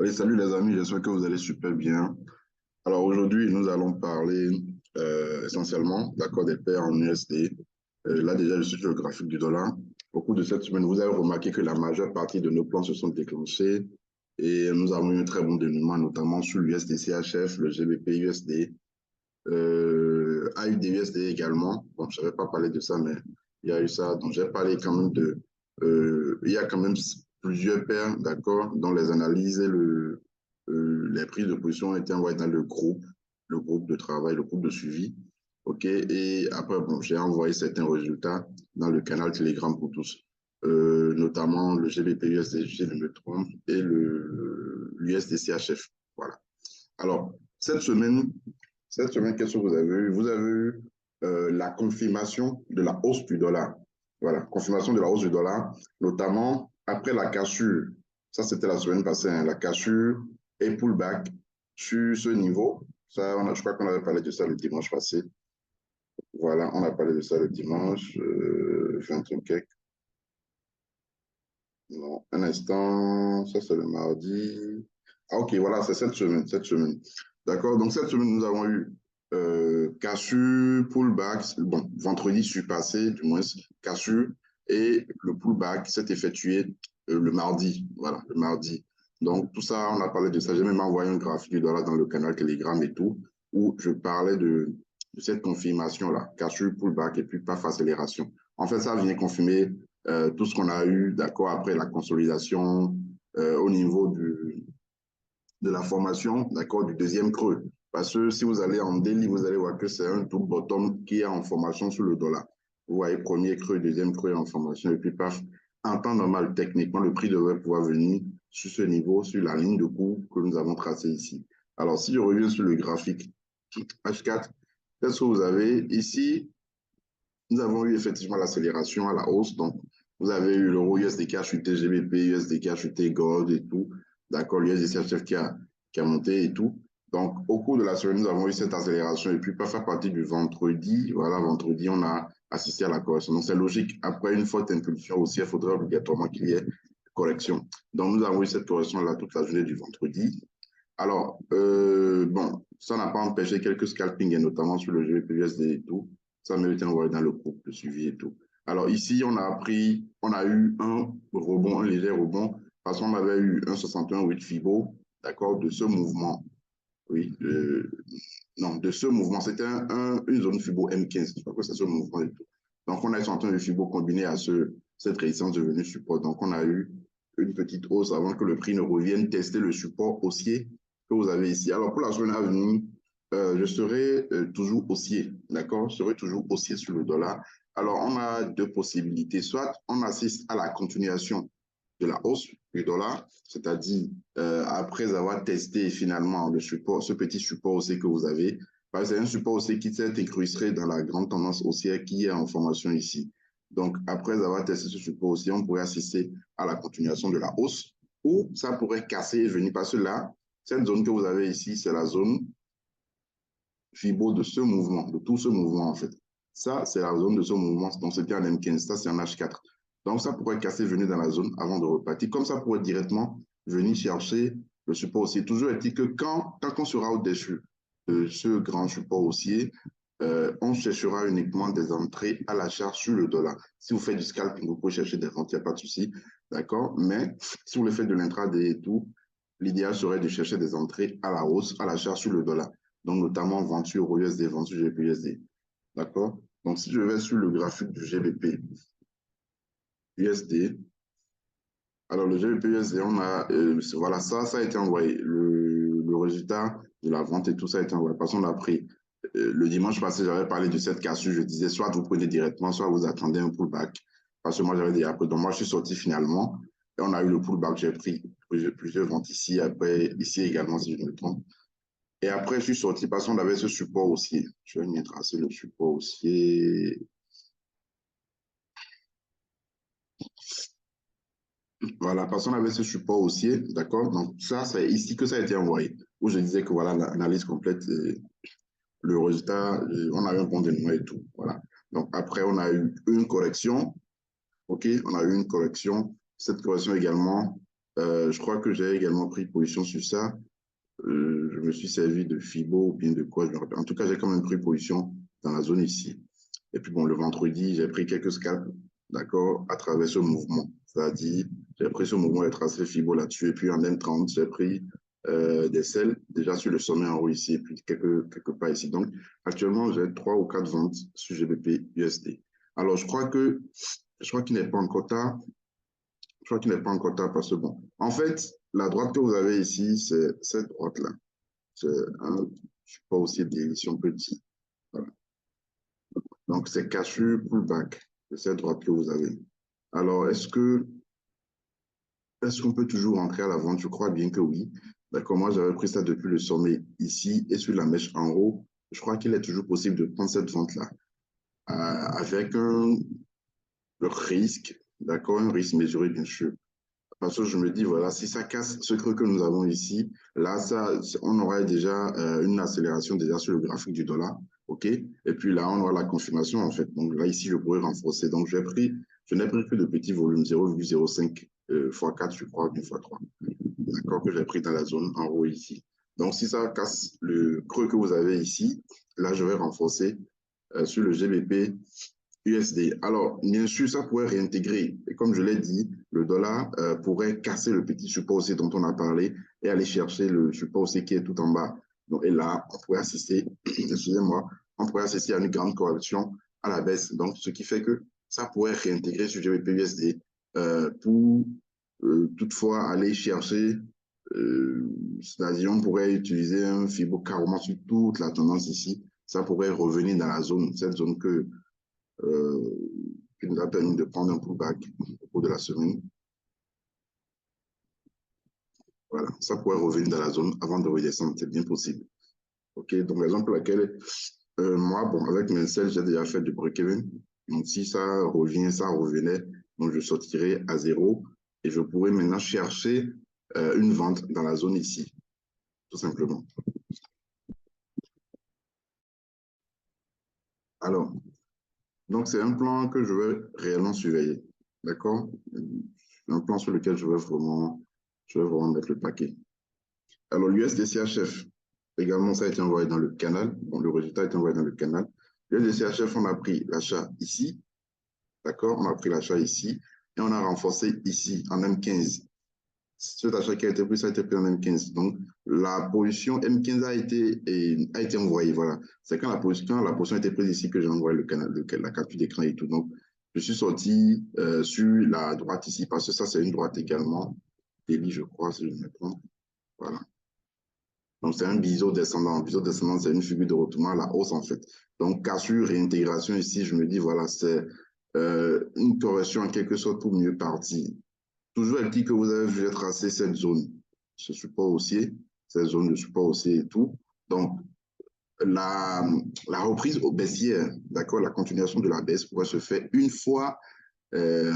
Allez, salut les amis, j'espère que vous allez super bien. Alors aujourd'hui, nous allons parler essentiellement d'accord des paires en USD. Là déjà, je suis sur le graphique du dollar. Au cours de cette semaine, vous avez remarqué que la majeure partie de nos plans se sont déclenchés et nous avons eu un très bon dénouement, notamment sur l'USD CHF, le GBP USD, AUD USD également. Bon, je n'avais pas parlé de ça, mais il y a eu ça. Donc j'ai parlé quand même de... il y a quand même plusieurs paires, d'accord, dont les analyses et les prises de position ont été envoyées dans le groupe de travail, le groupe de suivi. OK. Et après, bon, j'ai envoyé certains résultats dans le canal Telegram pour tous, notamment le GBP USD, je ne me trompe, et l'USD CHF. Voilà. Alors, cette semaine, qu'est-ce que vous avez eu? Vous avez eu la confirmation de la hausse du dollar. Voilà, confirmation de la hausse du dollar, notamment après la cassure. Ça, c'était la semaine passée, hein, la cassure et pullback sur ce niveau. Ça, je crois qu'on avait parlé de ça le dimanche passé. Voilà, on a parlé de ça le dimanche, 21 quelque. Non, un instant, ça c'est le mardi. Ah, ok, voilà, c'est cette semaine, cette semaine. D'accord, donc cette semaine, nous avons eu cassure, pullback, bon, vendredi surpassé, du moins, cassure, et le pullback s'est effectué le mardi, voilà, le mardi. Donc, tout ça, on a parlé de ça. J'ai même envoyé un graphique du dollar dans le canal Telegram et tout, où je parlais de cette confirmation-là, cassure, pullback, et puis paf, accélération. En fait, ça vient confirmer tout ce qu'on a eu, d'accord, après la consolidation au niveau de la formation, d'accord, du deuxième creux. Parce que si vous allez en daily, vous allez voir que c'est un tout bottom qui est en formation sur le dollar. Vous voyez, premier creux, deuxième creux en formation, et puis paf, en temps normal, techniquement, le prix devrait pouvoir venir sur ce niveau, sur la ligne de cours que nous avons tracée ici. Alors, si je reviens sur le graphique H4, qu'est-ce que vous avez ici? Nous avons eu effectivement l'accélération à la hausse. Donc, vous avez eu l'euro USDK a chuté, GBP, USDK a chuté, Gold et tout. D'accord, l'USDCHF qui a monté et tout. Donc, au cours de la semaine, nous avons eu cette accélération. Et puis, à partir du vendredi, voilà, vendredi, on a assisté à la correction. Donc, c'est logique. Après une forte impulsion aussi, il faudrait obligatoirement qu'il y ait correction. Donc, nous avons eu cette correction-là toute la journée du vendredi. Alors, bon, ça n'a pas empêché quelques scalpings, et notamment sur le GBP USD et tout. Ça m'a été envoyé dans le groupe de suivi et tout. Alors ici, on a eu un rebond, un léger rebond, parce qu'on avait eu un 61,8 Fibo, d'accord, de ce mouvement. Oui, non, de ce mouvement. C'était une zone Fibo M15. Je crois que c'est ce mouvement et tout. Donc, on a eu 61,8 Fibo combiné à cette résistance devenue support. Donc, on a eu une petite hausse avant que le prix ne revienne tester le support haussier que vous avez ici. Alors, pour la semaine à venir, je serai toujours haussier, d'accord? Je serai toujours haussier sur le dollar. Alors, on a deux possibilités. Soit on assiste à la continuation de la hausse du dollar, c'est-à-dire après avoir testé finalement le support, ce petit support haussier que vous avez. C'est un support haussier qui s'est incrusté dans la grande tendance haussière qui est en formation ici. Donc, après avoir testé ce support haussier, on pourrait assister à la continuation de la hausse ou ça pourrait casser et venir parce que là, cette zone que vous avez ici, c'est la zone Fibo de ce mouvement, de tout ce mouvement en fait. Ça, c'est la zone de ce mouvement, donc c'était en M15, ça c'est en H4. Donc ça pourrait casser, venir dans la zone avant de repartir. Comme ça pourrait directement venir chercher le support haussier. Toujours est-il que quand on sera au-dessus de ce grand support haussier, on cherchera uniquement des entrées à la charge sur le dollar. Si vous faites du scalping, vous pouvez chercher des rentes, il n'y a pas de souci, d'accord? Mais si vous le faites de l'intraday et tout, l'idéal serait de chercher des entrées à la hausse, à la charge sur le dollar. Donc, notamment venture Euro USD, venture GBP USD. D'accord? Donc, si je vais sur le graphique du GBP USD, alors le GBP USD, on a, voilà, ça a été envoyé. Le résultat de la vente et tout ça a été envoyé. Parce qu'on a pris, le dimanche passé, j'avais parlé de cette cassure. Je disais, soit vous prenez directement, soit vous attendez un pullback. Parce que moi, j'avais dit après. Donc, moi, je suis sorti finalement. Et on a eu le pullback. J'ai pris plusieurs ventes ici, après, ici également, si je me trompe. Et après, je suis sorti parce qu'on avait ce support haussier. Je vais bien tracer le support haussier. Voilà, parce qu'on avait ce support haussier, d'accord? Donc, ça, c'est ici que ça a été envoyé, où je disais que voilà, l'analyse complète, le résultat, on a eu un bon dénouement et tout. Voilà. Donc, après, on a eu une correction, OK? On a eu une correction. Cette correction également Je crois que j'ai également pris position sur ça. Je me suis servi de Fibo ou bien de quoi, je me rappelle. En tout cas, j'ai quand même pris position dans la zone ici. Et puis bon, le vendredi, j'ai pris quelques scalps, d'accord, à travers ce mouvement. C'est-à-dire, j'ai pris ce mouvement et tracé Fibo là-dessus. Et puis en M30, j'ai pris des selles déjà sur le sommet en haut ici, et puis quelques pas ici. Donc, actuellement, j'ai 3 ou 4 ventes sur GBP USD. Alors, je crois qu'il n'est pas encore tard. Je crois qu'il n'est pas encore tard parce que bon, en fait, la droite que vous avez ici, c'est cette droite-là. C'est un support aussi d'édition petit. Voilà. Donc, c'est casu pullback de cette droite que vous avez. Alors, est-ce qu'on peut toujours rentrer à la vente? Je crois bien que oui. D'accord, moi, j'avais pris ça depuis le sommet ici et sur la mèche en haut. Je crois qu'il est toujours possible de prendre cette vente-là avec un risque, d'accord, un risque mesuré, bien sûr. Parce que je me dis, voilà, si ça casse ce creux que nous avons ici, là, on aurait déjà une accélération déjà sur le graphique du dollar, OK? Et puis là, on aura la confirmation, en fait. Donc là, ici, je pourrais renforcer. Donc, je n'ai pris que de petits volumes, 0,05 x 4, je crois, une fois 3. D'accord, que j'ai pris dans la zone en haut ici. Donc, si ça casse le creux que vous avez ici, là, je vais renforcer sur le GBP USD. Alors, bien sûr, ça pourrait réintégrer. Et comme je l'ai dit, le dollar pourrait casser le petit support aussi dont on a parlé et aller chercher le support aussi qui est tout en bas. Donc, et là, on pourrait assister, excusez-moi, on pourrait assister à une grande correction à la baisse. Donc, ce qui fait que ça pourrait réintégrer sur GBP USD pour toutefois aller chercher, c'est-à-dire on pourrait utiliser un Fibo carrément sur toute la tendance ici. Ça pourrait revenir dans la zone, cette zone qui nous a permis de prendre un pullback au cours de la semaine. Voilà, ça pourrait revenir dans la zone avant de redescendre, c'est bien possible. OK, donc la raison pour laquelle moi, bon, avec mes selles, j'ai déjà fait du break-even. Donc si ça revient, ça revenait, donc je sortirai à zéro et je pourrais maintenant chercher une vente dans la zone ici, tout simplement. Alors, donc c'est un plan que je vais réellement surveiller, d'accord? Un plan sur lequel je vais vraiment mettre le paquet. Alors, l'USDCHF, également, ça a été envoyé dans le canal. Bon, le résultat a été envoyé dans le canal. L'USDCHF, on a pris l'achat ici, d'accord? On a pris l'achat ici et on a renforcé ici en M15. Cet achat qui a été pris, ça a été pris en M15. Donc, la position M15 a été envoyée, voilà. C'est quand la position a été prise ici que j'ai envoyé le canal, la capture d'écran et tout. Donc, je suis sorti sur la droite ici parce que ça, c'est une droite également. Délit, je crois, si je me trompe. Voilà. Donc, c'est un biseau descendant. Un biseau descendant, c'est une figure de retournement à la hausse, en fait. Donc, cassure, réintégration ici, je me dis, voilà, c'est une correction en quelque sorte pour mieux partir. Toujours elle dit que vous avez vu tracer cette zone, ce support haussier, cette zone de support haussier et tout. Donc, la, la reprise baissière, d'accord, la continuation de la baisse pourrait se faire une fois euh,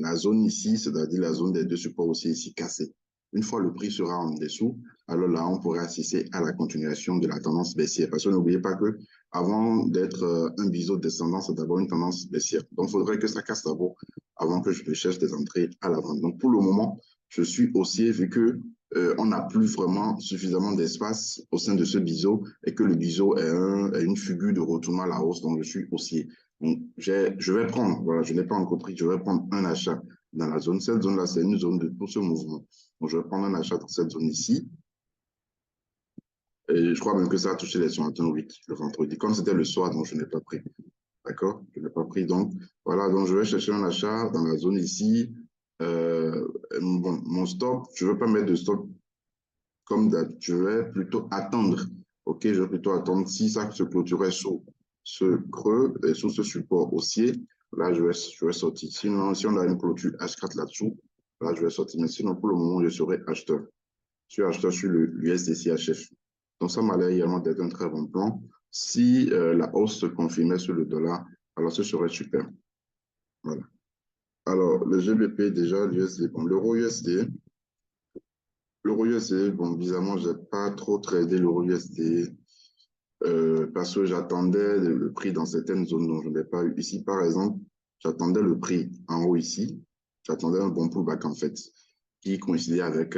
la zone ici, c'est-à-dire la zone des deux supports haussiers ici cassée. Une fois le prix sera en dessous, alors là, on pourrait assister à la continuation de la tendance baissière. Parce que n'oubliez pas que avant d'être un biseau descendant, c'est d'abord une tendance baissière. Donc, il faudrait que ça casse d'abord avant que je ne cherche des entrées à la vente. Donc, pour le moment, je suis haussier vu que on n'a plus vraiment suffisamment d'espace au sein de ce biseau et que le biseau est une figure de retournement à la hausse. Donc, je suis haussier. Donc, je vais prendre, voilà, je n'ai pas encore pris, je vais prendre un achat dans la zone. Cette zone-là, c'est une zone de tout ce mouvement. Donc, je vais prendre un achat dans cette zone ici. Et je crois même que ça a touché les 68 le vendredi. Comme c'était le soir, donc je n'ai pas pris. D'accord? Je n'ai pas pris. Donc, voilà, donc je vais chercher un achat dans la zone ici. Bon, mon stop, je ne veux pas mettre de stop comme d'hab. Je vais plutôt attendre. OK, je vais plutôt attendre si ça se clôturait sous ce creux et sous ce support haussier. Là, je vais sortir. Sinon, si on a une clôture H4 là-dessous, là, je vais sortir. Mais sinon, pour le moment, je serai acheteur. Je suis acheteur sur l'USDCHF. Donc, ça m'a l'air également d'être un très bon plan. Si la hausse se confirmait sur le dollar, alors ce serait super. Voilà. Alors, le GBP, déjà, l'USD. Bon, l'euro USD. L'euro USD, bon, bizarrement, je n'ai pas trop tradé l'euro USD parce que j'attendais le prix dans certaines zones dont je n'ai pas eu. Ici, par exemple, j'attendais le prix en haut ici. J'attendais un bon pullback, en fait. qui coïncidait avec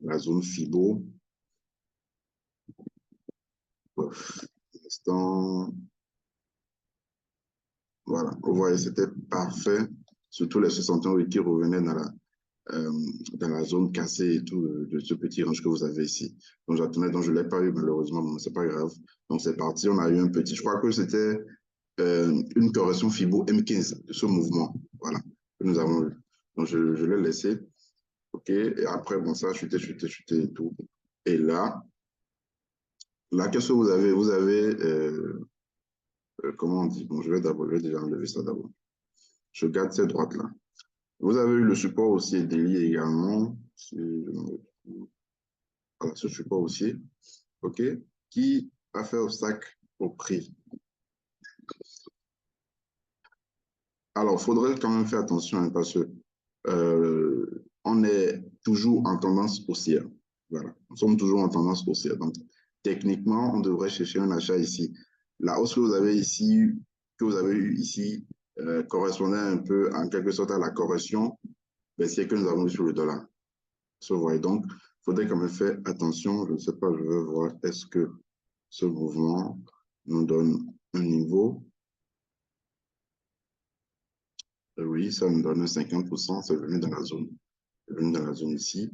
la zone FIBO. Instant. Voilà, vous voyez, c'était parfait. Surtout les 61 qui revenaient dans la zone cassée et tout de ce petit range que vous avez ici. Donc j'attendais, donc je ne l'ai pas eu malheureusement, mais c'est pas grave. Donc c'est parti, on a eu un petit, je crois que c'était une correction FIBO M15 de ce mouvement, voilà, que nous avons eu. Donc je l'ai laissé, ok, et après, bon, ça a chuté, chuté, chuté et tout. Et là, qu'est-ce que vous avez? Vous avez, comment on dit? Bon, je vais déjà enlever ça d'abord. Je garde cette droite-là. Vous avez eu le support haussier délié également. Voilà, ce support haussier, OK, qui a fait obstacle au prix. Alors, il faudrait quand même faire attention hein, parce que on est toujours en tendance haussière. Voilà, nous sommes toujours en tendance haussière. Donc, techniquement, on devrait chercher un achat ici. La hausse que vous avez ici, que vous avez eu ici, correspondait un peu en quelque sorte à la correction baissière que nous avons eu sur le dollar. Vous voyez, donc, il faudrait quand même faire attention. Je ne sais pas, je vais voir, est-ce que ce mouvement nous donne un niveau? Oui, ça nous donne 50%, c'est venu dans la zone. C'est venu dans la zone ici.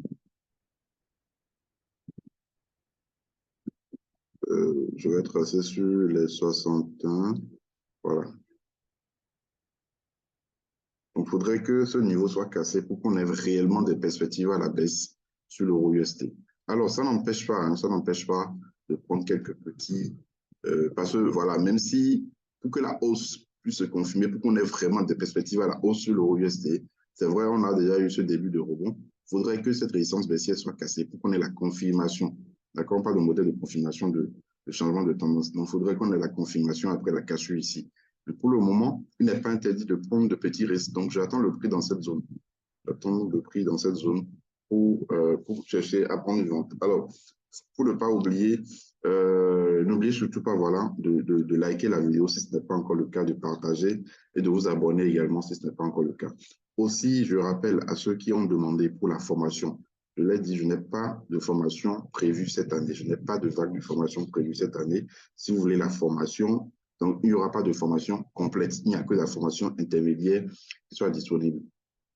Je vais tracer sur les 61. Voilà. Donc, il faudrait que ce niveau soit cassé pour qu'on ait réellement des perspectives à la baisse sur l'euro USD. Alors, ça n'empêche pas, hein, ça n'empêche pas de prendre quelques petits. Parce que, voilà, même si pour que la hausse puisse se confirmer, pour qu'on ait vraiment des perspectives à la hausse sur l'euro USD, c'est vrai, on a déjà eu ce début de rebond. Il faudrait que cette résistance baissière soit cassée pour qu'on ait la confirmation. D'accord? On parle de modèle de confirmation de changement de tendance. Donc, il faudrait qu'on ait la confirmation après la cassure ici. Mais pour le moment, il n'est pas interdit de prendre de petits risques. Donc, j'attends le prix dans cette zone. J'attends le prix dans cette zone pour chercher à prendre une vente. Alors, pour ne pas oublier, n'oubliez surtout pas voilà, de liker la vidéo si ce n'est pas encore le cas, de partager et de vous abonner également si ce n'est pas encore le cas. Aussi, je rappelle à ceux qui ont demandé pour la formation, je l'ai dit, je n'ai pas de formation prévue cette année. Je n'ai pas de vague de formation prévue cette année. Si vous voulez la formation, donc il n'y aura pas de formation complète. Il n'y a que la formation intermédiaire qui soit disponible.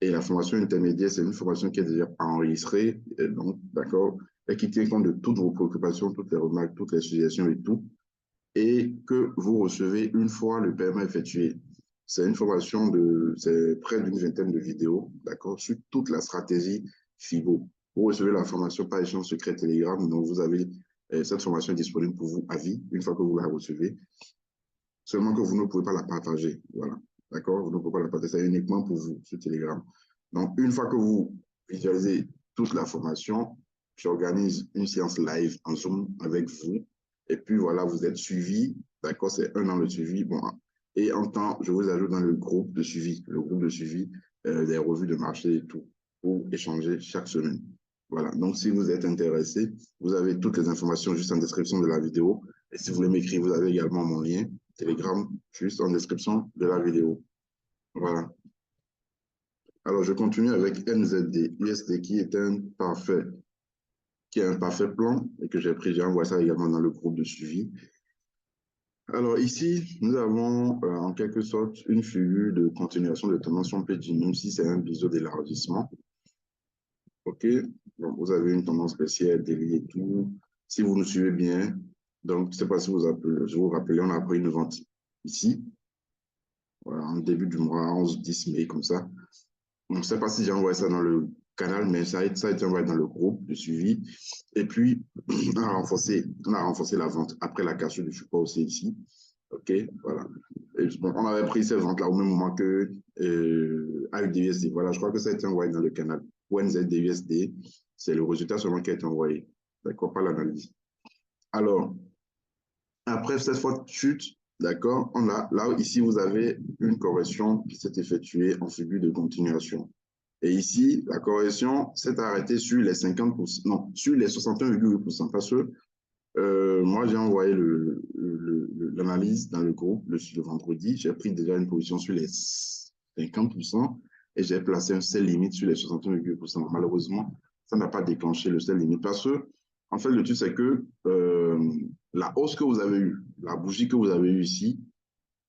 Et la formation intermédiaire, c'est une formation qui est déjà enregistrée, donc, d'accord, et qui tient compte de toutes vos préoccupations, toutes les remarques, toutes les suggestions et tout, et que vous recevez une fois le paiement effectué. C'est une formation c'est près d'une vingtaine de vidéos, d'accord, sur toute la stratégie FIBO. Vous recevez la formation par échange secret Telegram, donc vous avez cette formation disponible pour vous à vie, une fois que vous la recevez, seulement que vous ne pouvez pas la partager, voilà, d'accord, vous ne pouvez pas la partager, c'est uniquement pour vous sur Telegram. Donc, une fois que vous visualisez toute la formation, j'organise une séance live en Zoom avec vous. Et puis voilà, vous êtes suivi. D'accord, c'est un an de suivi. Bon, et en temps, je vous ajoute dans le groupe de suivi, des revues de marché et tout, pour échanger chaque semaine. Voilà, donc si vous êtes intéressé, vous avez toutes les informations juste en description de la vidéo. Et si vous voulez m'écrire, vous avez également mon lien Telegram juste en description de la vidéo. Voilà. Alors, je continue avec NZD, USD qui est un parfait plan et que j'ai pris, j'ai envoyé ça également dans le groupe de suivi. Alors ici, nous avons en quelque sorte une figure de continuation de tendance, on peut dire, même si c'est un biseau d'élargissement. OK, donc vous avez une tendance baissière, déliée et tout. Si vous nous suivez bien, donc je ne sais pas si je vous rappelle, on a pris une vente ici, voilà, en début du mois, 11-10 mai, comme ça. Je ne sais pas si j'ai envoyé ça dans le canal, mais ça a été envoyé dans le groupe de suivi. Et puis, on a renforcé la vente après la cassure du support aussi ici. OK, voilà. Et, bon, on avait pris cette vente-là au même moment que AUDUSD. Voilà, je crois que ça a été envoyé dans le canal. ONZDUSD, c'est le résultat seulement qui a été envoyé. D'accord, pas l'analyse. Alors, après cette forte chute, d'accord, là, ici, vous avez une correction qui s'est effectuée en figure de continuation. Et ici, la correction s'est arrêtée sur les 50%, non, sur les 61,8%, parce que moi, j'ai envoyé l'analyse dans le groupe le vendredi. J'ai pris déjà une position sur les 50%. et j'ai placé un sell limite sur les 61,8%. Malheureusement, ça n'a pas déclenché le sell limite parce que, en fait, le truc, c'est que la hausse que vous avez eue, la bougie que vous avez eue ici,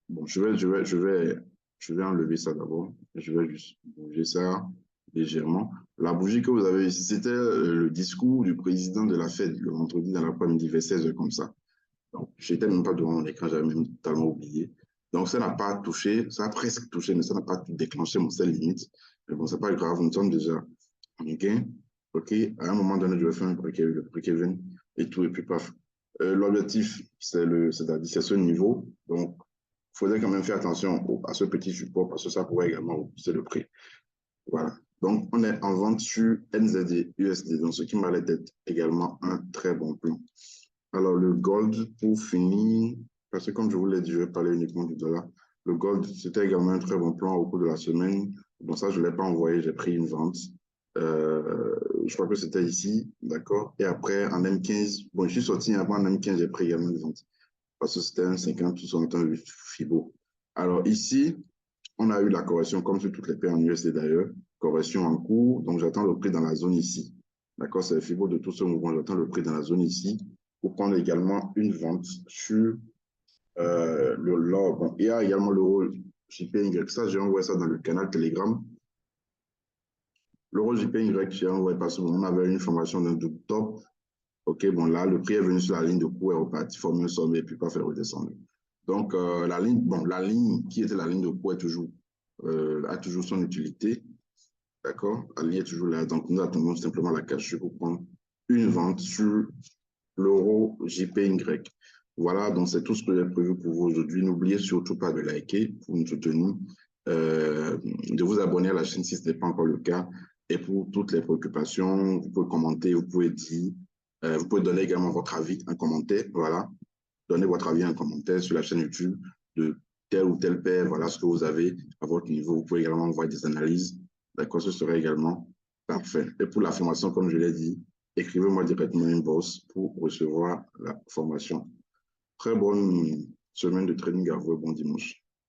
bon, je vais enlever ça d'abord. Je vais juste bouger ça légèrement. La bougie que vous avez ici, c'était le discours du président de la Fed le vendredi dans l'après-midi, vers 16 h comme ça. Donc, j'étais même pas devant mon écran, j'avais même totalement oublié. Donc, ça n'a pas touché, ça a presque touché, mais ça n'a pas déclenché mon sell limite. Mais bon, c'est pas grave, nous sommes déjà en gain. OK, à un moment donné, je vais faire un break-even et tout, et puis paf. L'objectif, c'est ce niveau. Donc, il faudrait quand même faire attention à ce petit support parce que ça pourrait également repousser le prix. Voilà. Donc, on est en vente sur NZD, USD, donc ce qui m'allait être également un très bon plan. Alors, le gold, pour finir, parce que comme je vous l'ai dit, je vais parler uniquement du dollar. Le gold, c'était également un très bon plan au cours de la semaine. Bon, ça, je ne l'ai pas envoyé, j'ai pris une vente. Je crois que c'était ici, d'accord. Et après, en M15, bon, je suis sorti avant en M15, j'ai pris également une vente. Parce que c'était un 50 ou 68 FIBO. Alors ici, on a eu la correction, comme sur toutes les paires en USD d'ailleurs, correction en cours. Donc, j'attends le prix dans la zone ici. D'accord, c'est le FIBO de tout ce mouvement. J'attends le prix dans la zone ici pour prendre également une vente sur l'or. Bon, il y a également l'euro JPY. Ça, j'ai envoyé ça dans le canal Telegram. L'euro JPY, j'ai envoyé parce qu'on avait une formation d'un double top. OK, bon, là, le prix est venu sur la ligne de cours, est reparti, former un sommet et puis pas faire redescendre. Donc, la ligne qui était la ligne de cours a toujours son utilité. D'accord? La ligne est toujours là. Donc, nous attendons simplement la cash pour prendre une vente sur l'euro JPY. Voilà, donc c'est tout ce que j'ai prévu pour vous aujourd'hui. N'oubliez surtout pas de liker pour nous soutenir, de vous abonner à la chaîne si ce n'est pas encore le cas. Et pour toutes les préoccupations, vous pouvez commenter, vous pouvez dire, vous pouvez donner également votre avis, un commentaire. Voilà, donnez votre avis, un commentaire sur la chaîne YouTube de telle ou telle paire. Voilà ce que vous avez à votre niveau. Vous pouvez également envoyer des analyses. D'accord, ce serait également parfait. Et pour la formation, comme je l'ai dit, écrivez-moi directement une boss pour recevoir la formation. Très bonne semaine de trading à vous et bon dimanche.